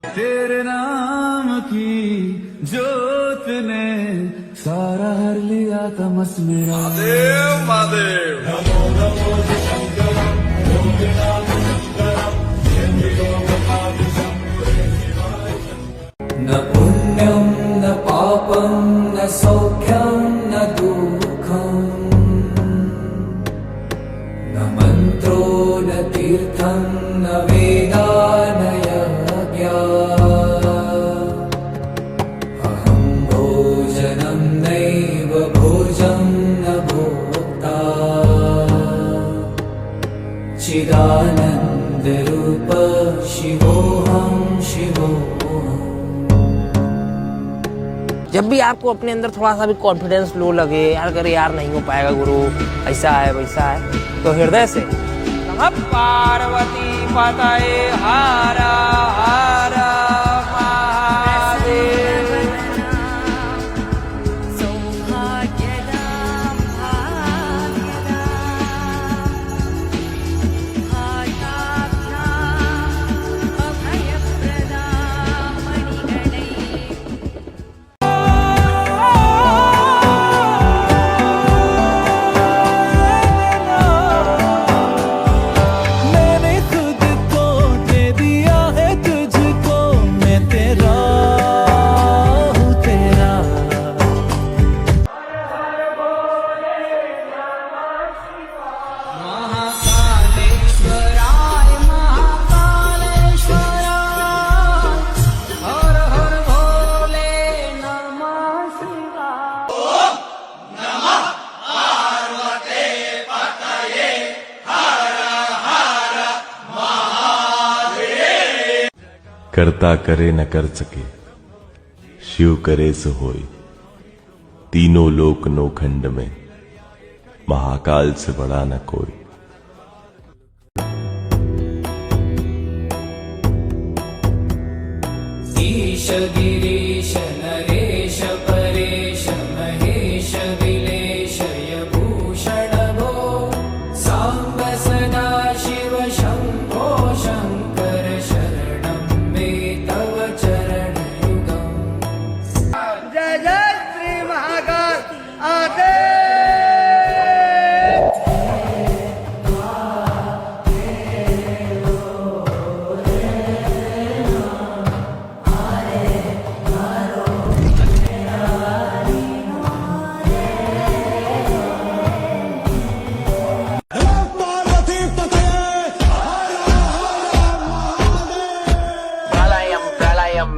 तेरे नाम की जोत ने सारा हर लिया तमस मेरा। महादेव महादेव नमो नमो शंकर न पुण्यं न पापं न सौख्यं न दुःखं न मन्त्रो न तीर्थं न वेदा न यज्ञा अहं भोजनं नैव भोजं न भोक्ता चिदानन्दरूप शिवोऽहं शिवोऽहम्। जब भी आपको अपने अंदर थोड़ा सा भी कॉन्फिडेंस लो लगे, यार अगर यार नहीं हो पाएगा गुरु, ऐसा है वैसा है, तो हृदय से नमः पार्वती पतये हर हर महादेव। करता करे न कर सके, शिव करे सो होय। तीनों लोक नोखंड में महाकाल से बड़ा न कोई। ईश गिरीश नरेश परेश महेश विलेश यभूषण भो सांब सदा शिव शंभो शंकर शरणं मे तव चरणयुगम्। जय जय श्री महाकाल आदे।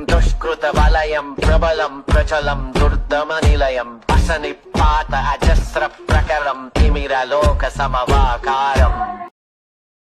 दुष्कृतवलयं प्रबलं प्रचलं दुर्दमनिलयम् असनिपात अजस्र प्रकरं तिमिरलोक समवाकारम्।